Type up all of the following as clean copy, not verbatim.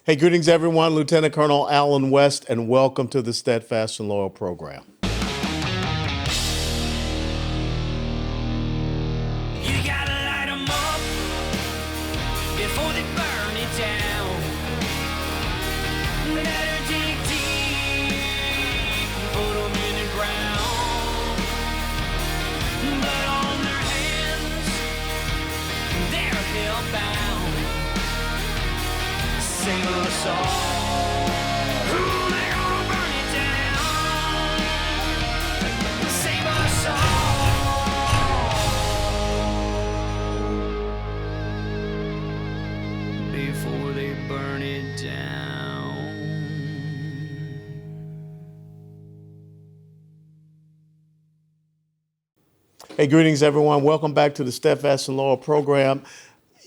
Hey, greetings, everyone. Lieutenant Colonel Alan West, and welcome to the Steadfast and Loyal program. You gotta light 'em up before they burn it down. Better dig deep, put 'em in the ground. Blood on their hands, they're hellbound. Sing a song. Ooh, they're gonna burn it down. Sing a song before they burn it down. Hey, greetings, everyone. Welcome back to the Steadfast and Loyal program.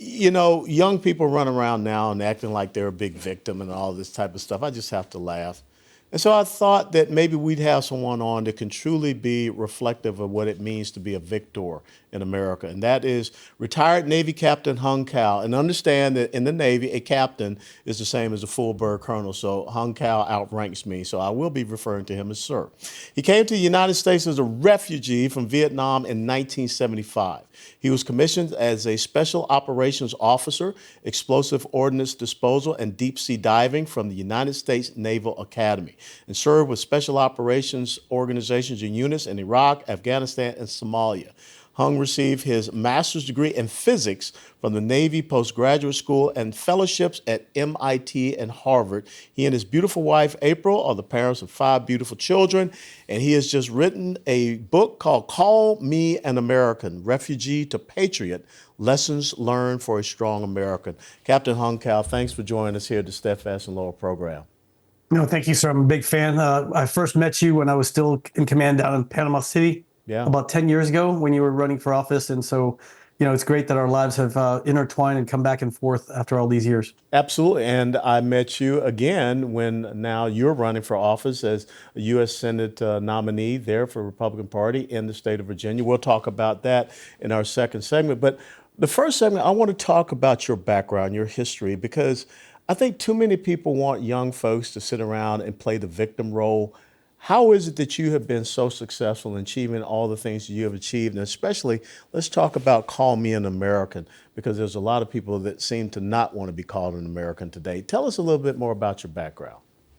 You know, young people run around now and acting like they're a big victim and all this type of stuff. I just have to laugh. And so I thought that maybe we'd have someone on that can truly be reflective of what it means to be a victor in America. And that is retired Navy Captain Hung Kao. And understand that in the Navy, a captain is the same as a full bird colonel. So Hung Kao outranks me. So I will be referring to him as sir. He came to the United States as a refugee from Vietnam in 1975. He was commissioned as a Special Operations Officer, Explosive Ordnance Disposal, and Deep Sea Diving from the United States Naval Academy, and served with Special Operations organizations and units in Iraq, Afghanistan, and Somalia. Hung received his master's degree in physics from the Navy Postgraduate School and fellowships at MIT and Harvard. He and his beautiful wife, April, are the parents of 5 beautiful children, and he has just written a book called Call Me an American, Refugee to Patriot, Lessons Learned for a Strong American. Captain Hung Kao, thanks for joining us here at the Steadfast and Loyal program. No, thank you, sir. I'm a big fan. I first met you when I was still in command down in Panama City about 10 years ago when you were running for office. And so, it's great that our lives have intertwined and come back and forth after all these years. Absolutely. And I met you again when now you're running for office as a U.S. Senate nominee there for the Republican Party in the state of Virginia. We'll talk about that in our second segment. But the first segment, I want to talk about your background, your history, because I think too many people want young folks to sit around and play the victim role. How is it that you have been so successful in achieving all the things that you have achieved? And especially, let's talk about Call Me an American, because there's a lot of people that seem to not want to be called an American today. Tell us a little bit more about your background.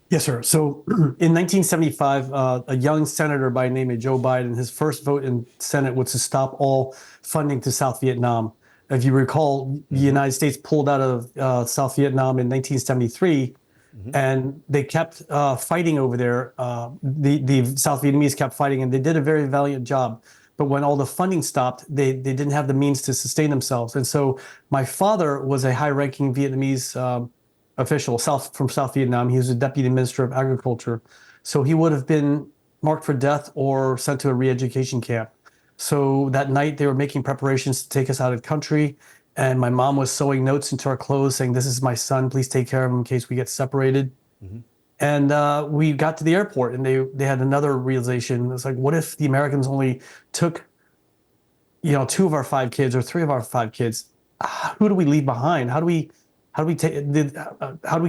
Yes, sir. So in 1975, a young senator by the name of Joe Biden, his first vote in Senate was to stop all funding to South Vietnam. If you recall, the United States pulled out of South Vietnam in 1973, and they kept fighting over there. The South Vietnamese kept fighting, and they did a very valiant job. But when all the funding stopped, they didn't have the means to sustain themselves. And so my father was a high-ranking Vietnamese official from South Vietnam. He was a deputy minister of agriculture. So he would have been marked for death or sent to a re-education camp. So that night they were making preparations to take us out of the country. And my mom was sewing notes into our clothes saying, "This is my son, please take care of him in case we get separated." And we got to the airport and they had another realization. It's like, what if the Americans only took, 2 of our 5 kids or 3 of our 5 kids? Who do we leave behind? How do we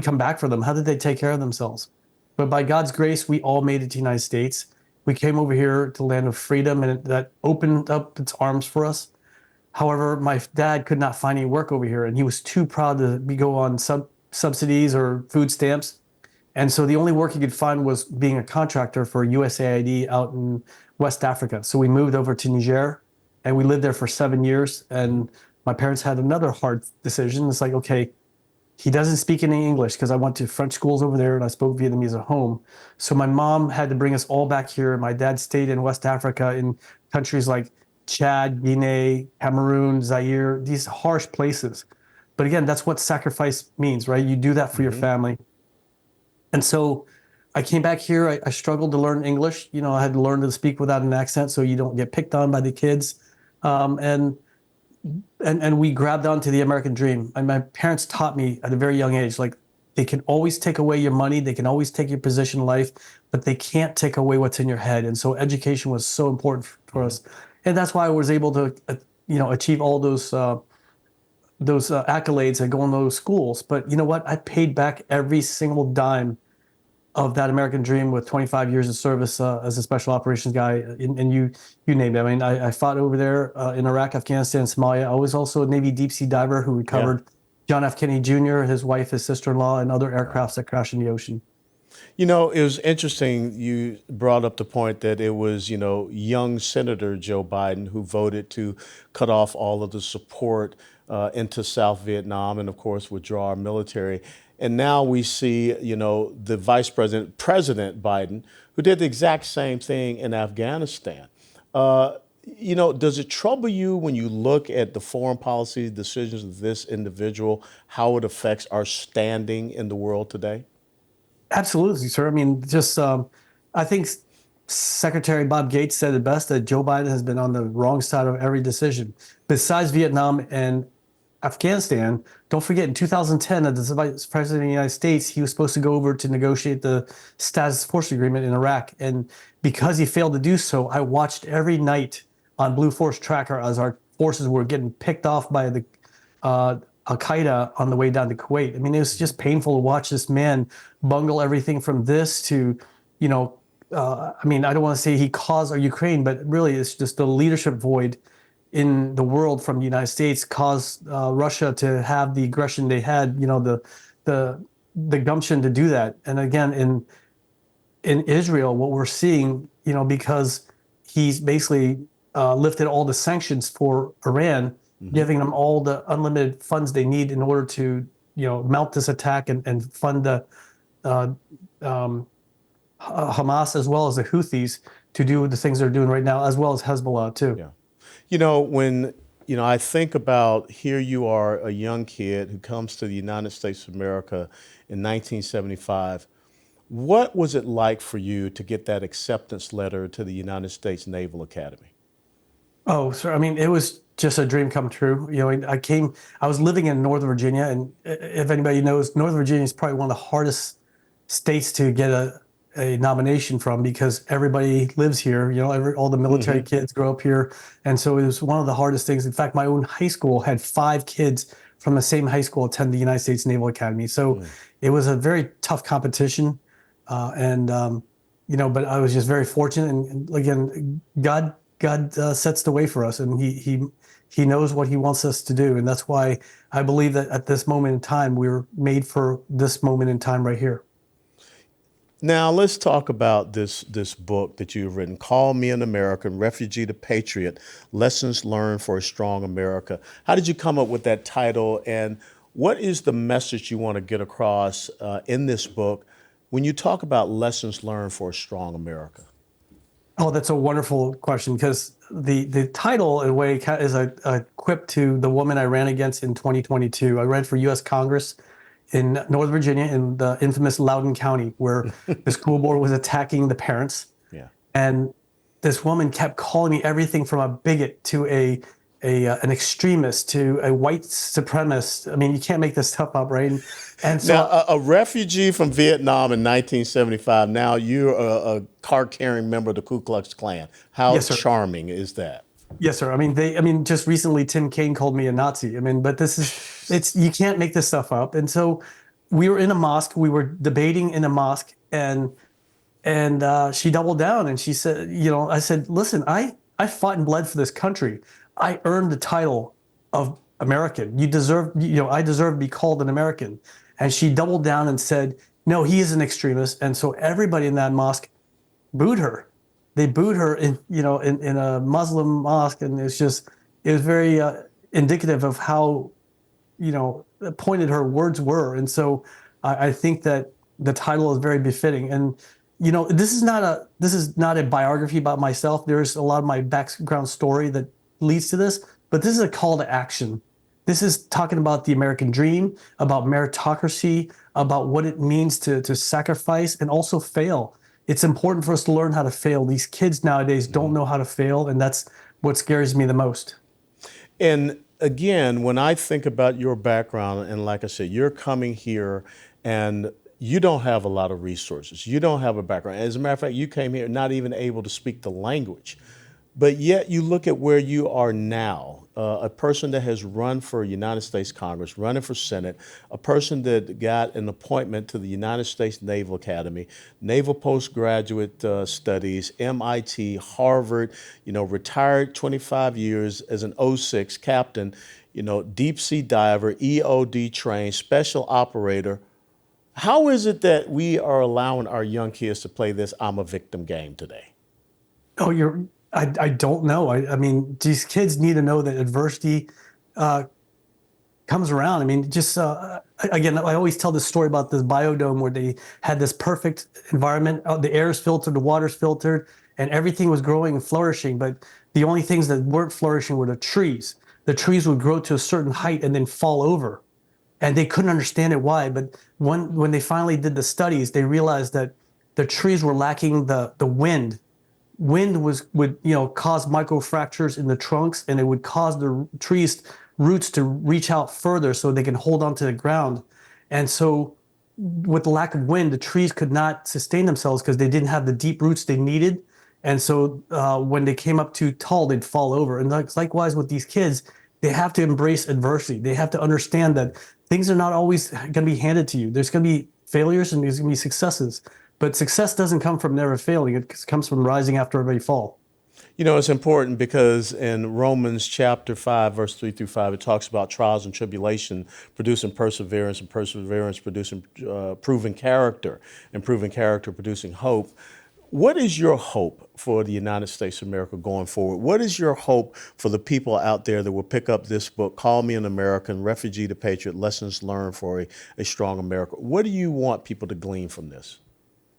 come back for them? How did they take care of themselves? But by God's grace, we all made it to the United States. We came over here to the land of freedom, and that opened up its arms for us. However, my dad could not find any work over here, and he was too proud to go on subsidies or food stamps. And so the only work he could find was being a contractor for USAID out in West Africa. So we moved over to Niger, and we lived there for 7 years. And my parents had another hard decision. It's like, okay, he doesn't speak any English because I went to French schools over there and I spoke Vietnamese at home. So my mom had to bring us all back here. My dad stayed in West Africa in countries like Chad, Guinea, Cameroon, Zaire, these harsh places. But again, that's what sacrifice means, right? You do that for your family. And so I came back here. I struggled to learn English. I had to learn to speak without an accent so you don't get picked on by the kids. And we grabbed onto the American dream. And my parents taught me at a very young age, like, they can always take away your money, they can always take your position in life, but they can't take away what's in your head. And so education was so important for us. And that's why I was able to, achieve all those accolades that go in those schools. But you know what? I paid back every single dime of that American dream with 25 years of service as a special operations guy, and you name it. I mean, I fought over there in Iraq, Afghanistan, Somalia. I was also a Navy deep sea diver who Yeah. recovered John F. Kennedy Jr., his wife, his sister-in-law, and other aircrafts that crashed in the ocean. You know, it was interesting you brought up the point that it was, young Senator Joe Biden who voted to cut off all of the support into South Vietnam and, of course, withdraw our military. And now we see, the Vice President, President Biden, who did the exact same thing in Afghanistan. Does it trouble you when you look at the foreign policy decisions of this individual, how it affects our standing in the world today? Absolutely, sir. I mean, just I think Secretary Bob Gates said it best that Joe Biden has been on the wrong side of every decision. Besides Vietnam and Afghanistan, don't forget in 2010, as the Vice President of the United States, he was supposed to go over to negotiate the status force agreement in Iraq. And because he failed to do so, I watched every night on Blue Force Tracker as our forces were getting picked off by the Al Qaeda on the way down to Kuwait. I mean, it was just painful to watch this man bungle everything from this to, I mean, I don't want to say he caused Ukraine, but really it's just the leadership void in the world from the United States caused Russia to have the aggression they had, the gumption to do that. And again, in Israel, what we're seeing, because he's basically lifted all the sanctions for Iran, giving them all the unlimited funds they need in order to, mount this attack and fund the Hamas as well as the Houthis to do the things they're doing right now, as well as Hezbollah too. Yeah. When I think about here you are, a young kid who comes to the United States of America in 1975. What was it like for you to get that acceptance letter to the United States Naval Academy? Oh, sir. I mean, it was just a dream come true. I was living in Northern Virginia, and if anybody knows, Northern Virginia is probably one of the hardest states to get a nomination from because everybody lives here. All the military kids grow up here. And so it was one of the hardest things. In fact, my own high school had 5 kids from the same high school attend the United States Naval Academy. So it was a very tough competition. But I was just very fortunate. And again, God sets the way for us, and he knows what he wants us to do. And that's why I believe that at this moment in time, we're made for this moment in time right here. Now, let's talk about this book that you've written, Call Me an American, Refugee to Patriot, Lessons Learned for a Strong America. How did you come up with that title, and what is the message you want to get across in this book when you talk about lessons learned for a strong America? Oh, that's a wonderful question, because the title, in a way, is a quip to the woman I ran against in 2022. I ran for U.S. Congress in Northern Virginia in the infamous Loudoun County, where the school board was attacking the parents. Yeah. And this woman kept calling me everything from a bigot to an extremist to a white supremacist. I mean, you can't make this stuff up, right? And so Now, a refugee from Vietnam in 1975, now you're a card-carrying member of the Ku Klux Klan. How Yes, sir. charming is that? yes, sir. I mean, just recently Tim Kaine called me a Nazi. I mean, but you can't make this stuff up. And so we were in a mosque. We were debating in a mosque, and she doubled down and she said, I said, listen, I fought and bled for this country. I earned the title of American. I deserve to be called an American. And she doubled down and said, no, he is an extremist. And so everybody in that mosque booed her. They booed her in a Muslim mosque. And it was very indicative of how, pointed her words were. And so I think that the title is very befitting. And, this is not a biography about myself. There's a lot of my background story that leads to this, but this is a call to action. This is talking about the American dream, about meritocracy, about what it means to sacrifice and also fail. It's important for us to learn how to fail. These kids nowadays don't know how to fail, and that's what scares me the most. And again, when I think about your background, and like I said, you're coming here and you don't have a lot of resources. You don't have a background. As a matter of fact, you came here not even able to speak the language. But yet you look at where you are now, a person that has run for United States Congress, running for Senate, a person that got an appointment to the United States Naval Academy, Naval Postgraduate Studies, MIT, Harvard, retired 25 years as an O6 captain, deep sea diver, EOD trained, special operator. How is it that we are allowing our young kids to play this I'm a victim game today? Oh, I don't know. I mean, these kids need to know that adversity comes around. I mean, just again, I always tell this story about this biodome where they had this perfect environment. The air is filtered, the water's filtered, and everything was growing and flourishing. But the only things that weren't flourishing were the trees. The trees would grow to a certain height and then fall over, and they couldn't understand it why. But when they finally did the studies, they realized that the trees were lacking the wind. Wind would cause microfractures in the trunks, and it would cause the trees roots to reach out further so they can hold onto the ground. And so with the lack of wind, the trees could not sustain themselves because they didn't have the deep roots they needed. And so when they came up too tall, they'd fall over. And likewise with these kids, they have to embrace adversity. They have to understand that things are not always going to be handed to you. There's going to be failures and there's going to be successes. But success doesn't come from never failing. It comes from rising after every fall. It's important because in Romans chapter 5, verse 3 through 5, it talks about trials and tribulation producing perseverance, and perseverance producing proven character, and proven character producing hope. What is your hope for the United States of America going forward? What is your hope for the people out there that will pick up this book, Call Me an American, Refugee to Patriot, Lessons Learned for a Strong America? What do you want people to glean from this?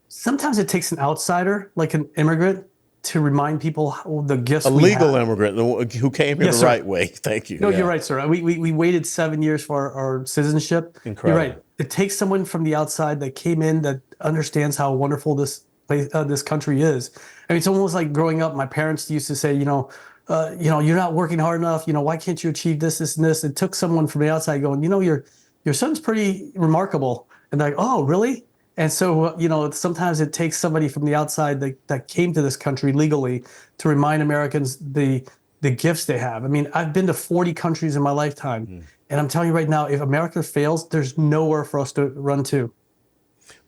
Sometimes it takes an outsider, like an immigrant, to remind people the gifts A we legal have. immigrant who came here Yes, the sir. right way. Thank you. No, Yeah. you're right, sir. We waited 7 years for our citizenship. Incredible. You're right. It takes someone from the outside that came in that understands how wonderful this place, this country is. I mean, it's almost like growing up. My parents used to say, you're not working hard enough. Why can't you achieve this, this, and this? It took someone from the outside going, your son's pretty remarkable. And they're like, oh, really? And so, sometimes it takes somebody from the outside that came to this country legally to remind Americans the gifts they have. I mean, I've been to 40 countries in my lifetime. And I'm telling you right now, if America fails, there's nowhere for us to run to.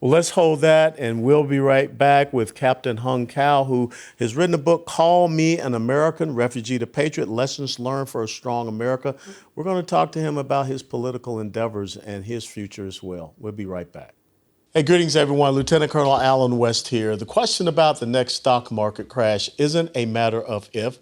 Well, let's hold that, and we'll be right back with Captain Hung Cao, who has written a book, Call Me an American, Refugee to Patriot, Lessons Learned for a Strong America. We're going to talk to him about his political endeavors and his future as well. We'll be right back. Hey, greetings, everyone. Lieutenant Colonel Alan West here. The question about the next stock market crash isn't a matter of if,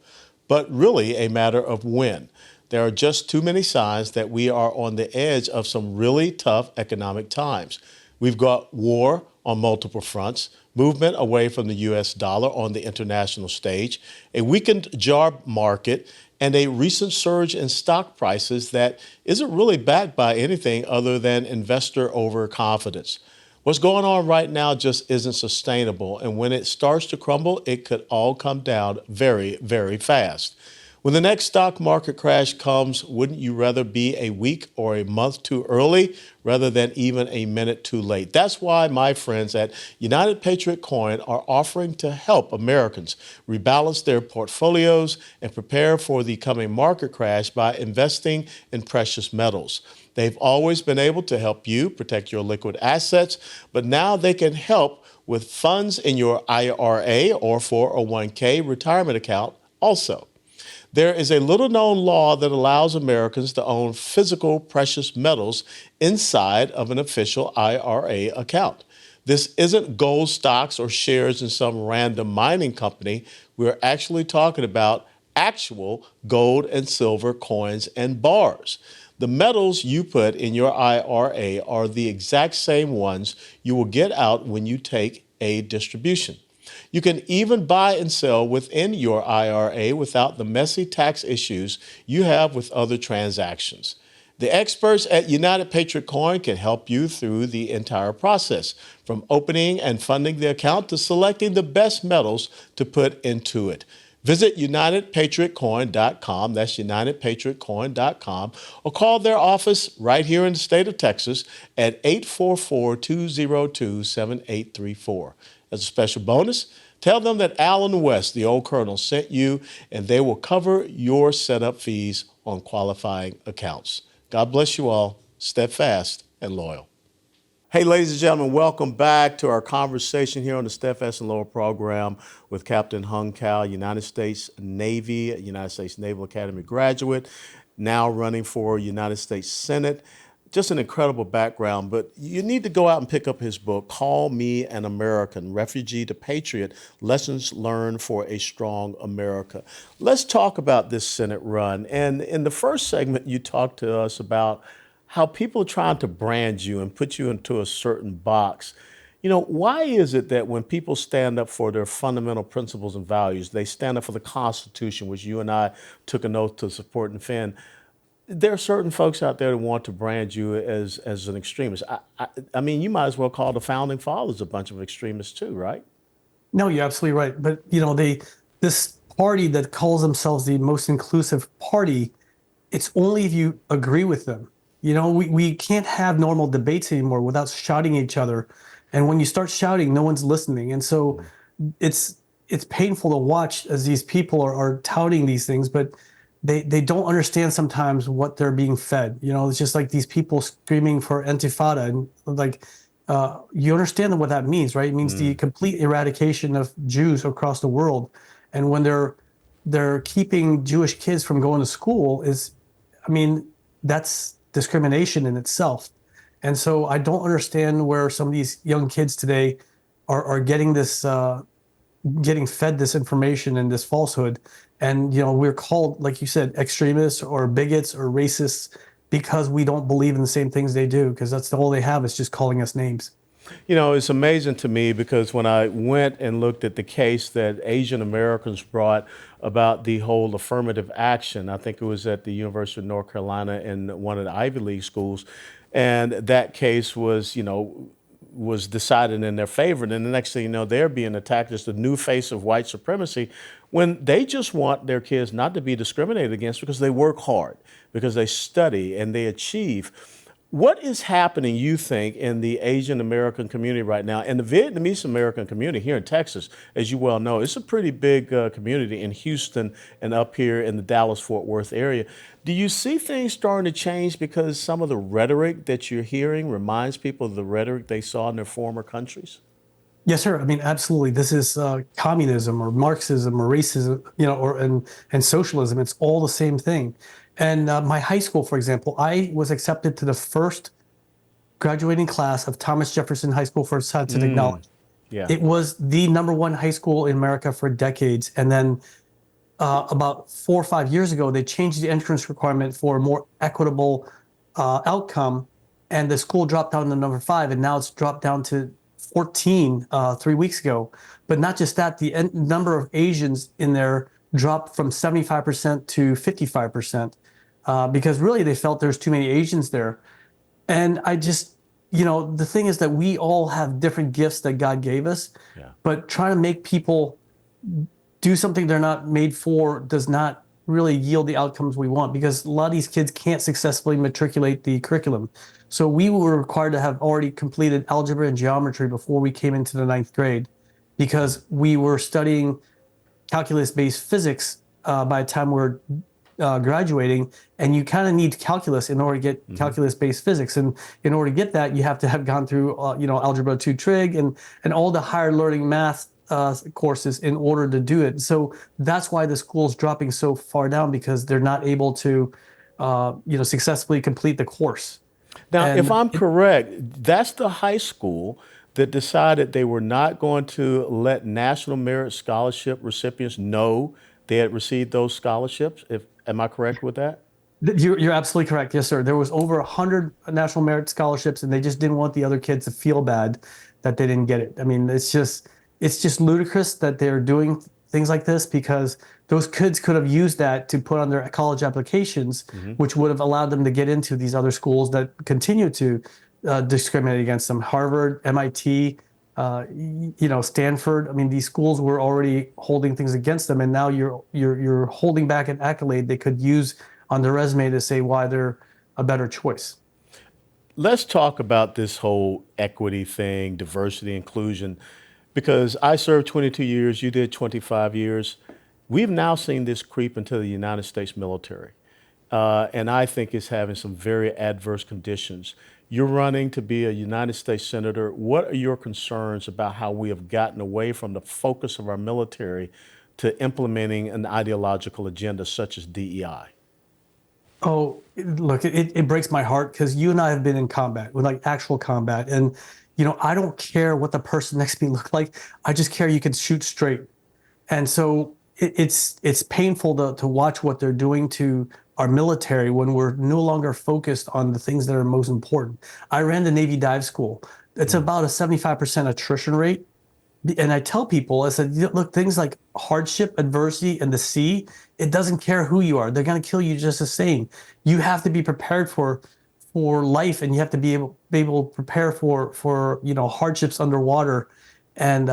but really a matter of when. There are just too many signs that we are on the edge of some really tough economic times. We've got war on multiple fronts, movement away from the U.S. dollar on the international stage, a weakened job market, and a recent surge in stock prices that isn't really backed by anything other than investor overconfidence. What's going on right now just isn't sustainable, and when it starts to crumble, it could all come down very, very fast. When the next stock market crash comes, wouldn't you rather be a week or a month too early rather than even a minute too late? That's why my friends at United Patriot Coin are offering to help Americans rebalance their portfolios and prepare for the coming market crash by investing in precious metals. They've always been able to help you protect your liquid assets, but now they can help with funds in your IRA or 401k retirement account also. There is a little-known law that allows Americans to own physical precious metals inside of an official IRA account. This isn't gold stocks or shares in some random mining company. We're actually talking about actual gold and silver coins and bars. The metals you put in your IRA are the exact same ones you will get out when you take a distribution. You can even buy and sell within your IRA without the messy tax issues you have with other transactions. The experts at United Patriot Coin can help you through the entire process, from opening and funding the account to selecting the best metals to put into it. Visit UnitedPatriotCoin.com, that's UnitedPatriotCoin.com, or call their office right here in the state of Texas at 844-202-7834. As a special bonus, tell them that Alan West, the old colonel, sent you, and they will cover your setup fees on qualifying accounts. God bless you all. Steadfast and loyal. Hey, ladies and gentlemen, welcome back to our conversation here on the Steadfast and Loyal program with Captain Hung Cao, United States Navy, United States Naval Academy graduate, now running for United States Senate. Just an incredible background, but you need to go out and pick up his book, Call Me an American, Refugee to Patriot, Lessons Learned for a Strong America. Let's talk about this Senate run. And in the first segment, you talked to us about how people are trying to brand you and put you into a certain box. You know, why is it that when people stand up for their fundamental principles and values, they stand up for the Constitution, which you and I took an oath to support and defend, there are certain folks out there that want to brand you as an extremist. I mean, you might as well call the founding fathers a bunch of extremists too, right? No, you're absolutely right. But this party that calls themselves the most inclusive party, it's only if you agree with them. We can't have normal debates anymore without shouting at each other. And when you start shouting, no one's listening. And so it's painful to watch as these people are touting these things, but they don't understand sometimes what they're being fed. It's just like these people screaming for Intifada, and you understand what that means, right? It means the complete eradication of Jews across the world. And when they're keeping Jewish kids from going to school that's discrimination in itself. And so I don't understand where some of these young kids today are getting this, getting fed this information and this falsehood. And, we're called, like you said, extremists or bigots or racists because we don't believe in the same things they do, because that's all they have is just calling us names. It's amazing to me because when I went and looked at the case that Asian Americans brought about the whole affirmative action, I think it was at the University of North Carolina in one of the Ivy League schools, and that case was decided in their favor. And the next thing you know, they're being attacked as the new face of white supremacy when they just want their kids not to be discriminated against because they work hard, because they study and they achieve. What is happening, you think, in the Asian American community right now, and the Vietnamese American community here in Texas, as you well know? It's a pretty big community in Houston and up here in the Dallas-Fort Worth area. Do you see things starting to change because some of the rhetoric that you're hearing reminds people of the rhetoric they saw in their former countries? Yes, sir. I mean, absolutely. This is communism or Marxism or racism, and socialism. It's all the same thing. And my high school, for example, I was accepted to the first graduating class of Thomas Jefferson High School for Scientific Knowledge. Yeah. It was the #1 high school in America for decades. And then about 4 or 5 years ago, they changed the entrance requirement for a more equitable outcome. And the school dropped down to #5, and now it's dropped down to 14 3 weeks ago. But not just that, the number of Asians in there dropped from 75% to 55%, because really they felt there's too many Asians there. And I just, the thing is that we all have different gifts that God gave us, but trying to make people do something they're not made for does not really yield the outcomes we want, because a lot of these kids can't successfully matriculate the curriculum. So we were required to have already completed algebra and geometry before we came into the 9th grade, because we were studying calculus-based physics by the time we're graduating, and you kind of need calculus in order to get calculus-based physics. And in order to get that, you have to have gone through, algebra 2 trig and all the higher learning math courses in order to do it. So that's why the school's dropping so far down, because they're not able to, successfully complete the course. Now, if I'm correct, that's the high school that decided they were not going to let National Merit Scholarship recipients know they had received those scholarships. Am I correct with that? You're absolutely correct. Yes, sir. There was over 100 National Merit Scholarships, and they just didn't want the other kids to feel bad that they didn't get it. I mean, it's just ludicrous that they're doing things like this, because those kids could have used that to put on their college applications, which would have allowed them to get into these other schools that continue to discriminate against them. Harvard, MIT, Stanford. I mean, these schools were already holding things against them, and now you're holding back an accolade they could use on their resume to say why they're a better choice. Let's talk about this whole equity thing, diversity, inclusion. Because I served 22 years, you did 25 years. We've now seen this creep into the United States military. And I think it's having some very adverse conditions. You're running to be a United States Senator. What are your concerns about how we have gotten away from the focus of our military to implementing an ideological agenda such as DEI? Oh, look, it breaks my heart because you and I have been in combat, with like actual combat. And, I don't care what the person next to me look like. I just care you can shoot straight. And so it's painful to watch what they're doing to our military when we're no longer focused on the things that are most important. I ran the Navy dive school. It's about a 75% attrition rate. And I tell people, I said, look, things like hardship, adversity, and the sea, it doesn't care who you are. They're going to kill you just the same. You have to be prepared for life, and you have to be able to prepare for hardships underwater. And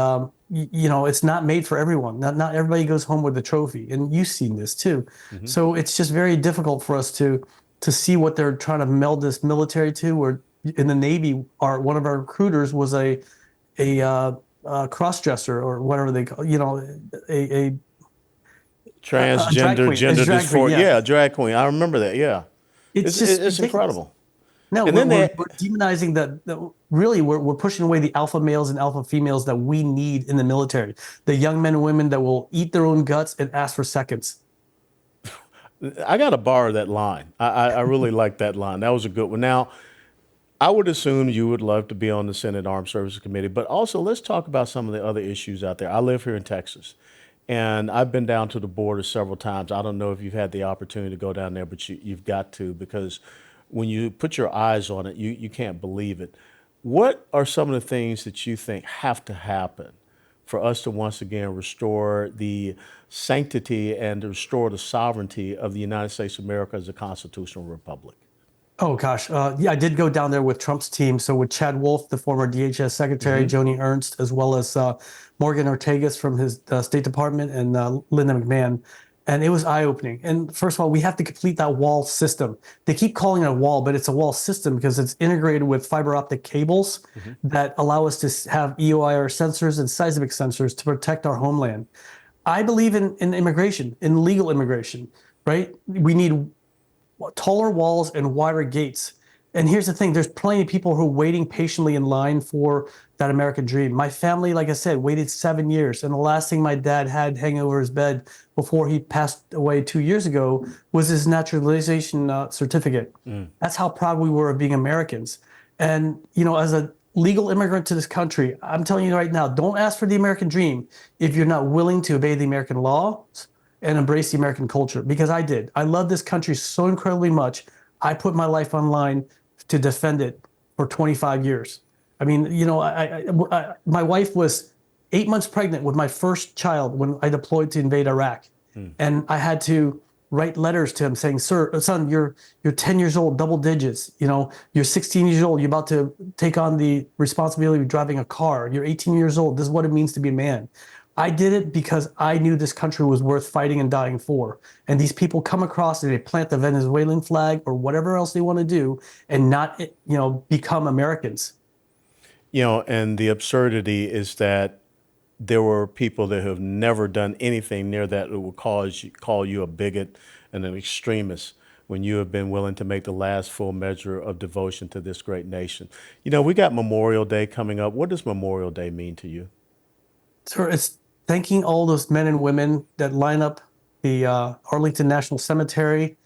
it's not made for everyone. Not everybody goes home with a trophy, and you've seen this too. So it's just very difficult for us to see what they're trying to meld this military to. Where in the Navy, one of our recruiters was a cross-dresser or whatever they call, a drag Transgender, queen. gender It's drag queen, dysphoria. yeah. Yeah, drag queen. I remember that. Yeah. It's just It's ridiculous. incredible. No, And we're, then we're, they, we're demonizing really, we're pushing away the alpha males and alpha females that we need in the military. The young men and women that will eat their own guts and ask for seconds. I got to borrow that line. I really like that line. That was a good one. Now, I would assume you would love to be on the Senate Armed Services Committee, but also let's talk about some of the other issues out there. I live here in Texas, and I've been down to the border several times. I don't know if you've had the opportunity to go down there, but you've got to, because when you put your eyes on it, you can't believe it. What are some of the things that you think have to happen for us to once again restore the sanctity and to restore the sovereignty of the United States of America as a constitutional republic? Oh gosh, yeah, I did go down there with Trump's team. So with Chad Wolf, the former DHS secretary, Joni Ernst, as well as Morgan Ortagus from his State Department, and Linda McMahon, and it was eye-opening. And first of all, we have to complete that wall system. They keep calling it a wall, but it's a wall system because it's integrated with fiber optic cables that allow us to have EOIR sensors and seismic sensors to protect our homeland. I believe in immigration, in legal immigration, right? We need taller walls and wider gates. And here's the thing, there's plenty of people who are waiting patiently in line for that American dream. My family, like I said, waited 7 years. And the last thing my dad had hanging over his bed before he passed away 2 years ago was his naturalization certificate. That's how proud we were of being Americans. And, as a legal immigrant to this country, I'm telling you right now, don't ask for the American dream if you're not willing to obey the American laws and embrace the American culture, because I did. I love this country so incredibly much. I put my life on line to defend it for 25 years. I mean, my wife was 8 months pregnant with my first child when I deployed to invade Iraq. And I had to write letters to him saying, son, you're 10 years old, double digits. You're 16 years old. You're about to take on the responsibility of driving a car. You're 18 years old. This is what it means to be a man. I did it because I knew this country was worth fighting and dying for. And these people come across and they plant the Venezuelan flag or whatever else they want to do and not, become Americans. And the absurdity is that there were people that have never done anything near that would call you a bigot and an extremist when you have been willing to make the last full measure of devotion to this great nation. We got Memorial Day coming up. What does Memorial Day mean to you? So it's thanking all those men and women that line up the Arlington National Cemetery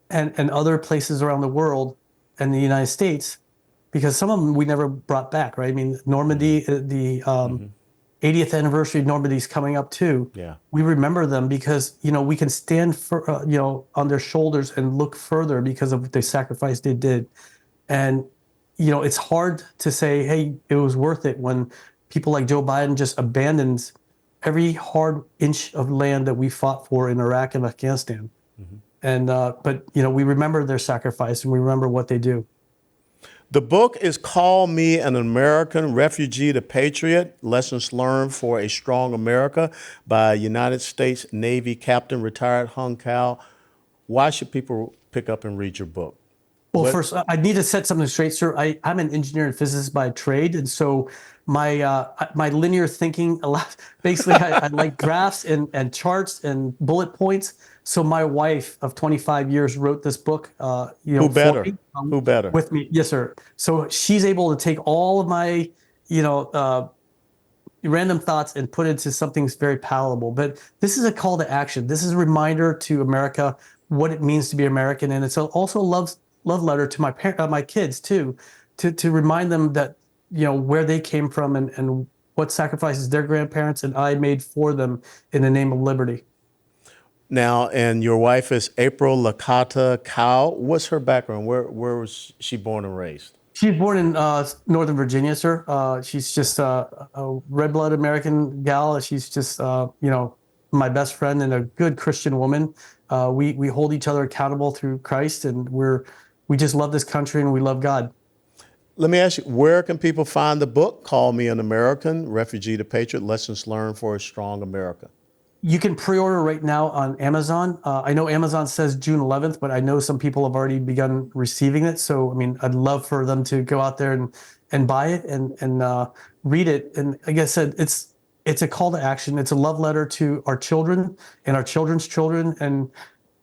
and other places around the world and the United States, because some of them we never brought back, right? I mean, Normandy, the 80th anniversary of Normandy is coming up too. Yeah. We remember them because, we can stand for, on their shoulders and look further because of the sacrifice they did. And, it's hard to say, hey, it was worth it when people like Joe Biden just abandons every hard inch of land that we fought for in Iraq and Afghanistan. And but we remember their sacrifice and we remember what they do. The book is Call Me an American Refugee to Patriot, Lessons Learned for a Strong America by United States Navy Captain, retired Hung Kao. Why should people pick up and read your book? Well, What? first, I need to set something straight, sir. I'm an engineer and physicist by trade, and so my linear thinking allows. Basically, I like graphs and charts and bullet points. So my wife of 25 years wrote this book, Who for better? me, Who better? with me. Yes, sir. So she's able to take all of my, you know, random thoughts and put it into something very palatable. But this is a call to action. This is a reminder to America what it means to be American, and it's also a love letter to my kids too, to remind them that where they came from and what sacrifices their grandparents and I made for them in the name of liberty. Now, and your wife is April Lakata Cow. What's her background? Where was she born and raised? She's born in Northern Virginia, sir. She's just a red blood American gal. She's just my best friend and a good Christian woman. We hold each other accountable through Christ, and we just love this country and we love God. Let me ask you, where can people find the book, Call Me an American, Refugee to Patriot, Lessons Learned for a Strong America? You can pre-order right now on Amazon. I know Amazon says June 11th, but I know some people have already begun receiving it. So, I mean, I'd love for them to go out there and buy it and read it. And like I said, it's a call to action. It's a love letter to our children and our children's children, and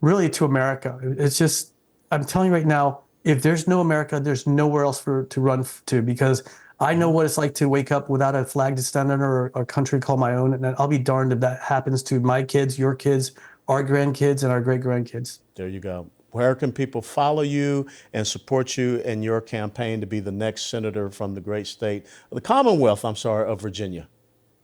really to America. It's just, I'm telling you right now, if there's no America, there's nowhere else to run to, because I know what it's like to wake up without a flag to stand under or a country called my own. And I'll be darned if that happens to my kids, your kids, our grandkids, and our great grandkids. There you go. Where can people follow you and support you in your campaign to be the next senator from the great state, the Commonwealth, of Virginia?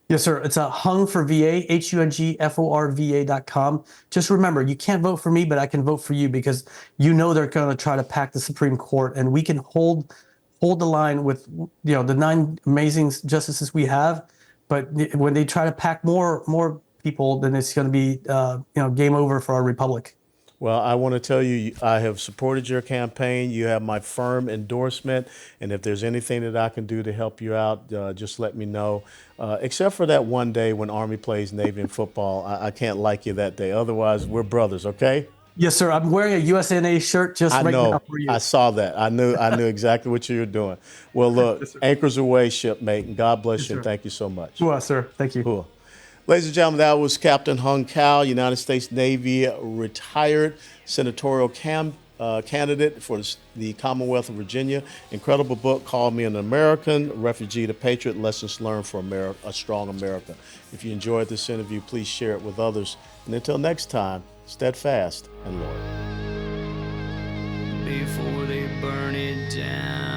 Yes, sir. It's a Hung for VA, HUNGFORVA.com. Just remember, you can't vote for me, but I can vote for you, because they're going to try to pack the Supreme Court, and we can hold the line with the 9 amazing justices we have. But when they try to pack more people, then it's going to be game over for our republic. Well, I want to tell you, I have supported your campaign. You have my firm endorsement. And if there's anything that I can do to help you out, just let me know. Except for that one day when Army plays Navy in football, I can't like you that day. Otherwise, we're brothers, okay? Yes, sir. I'm wearing a USNA shirt just I right know. now for you. I saw that. I knew exactly what you were doing. Well, look, Yes, sir. anchors away, shipmate, and God bless Yes, you, and sir. thank you so much. Well, sir. Thank you. Cool. Ladies and gentlemen, that was Captain Hung Cao, United States Navy retired senatorial candidate for the Commonwealth of Virginia. Incredible book, Call Me an American, Refugee to Patriot, Lessons Learned for a Strong America. If you enjoyed this interview, please share it with others. And until next time, steadfast and loyal. Before they burn it down.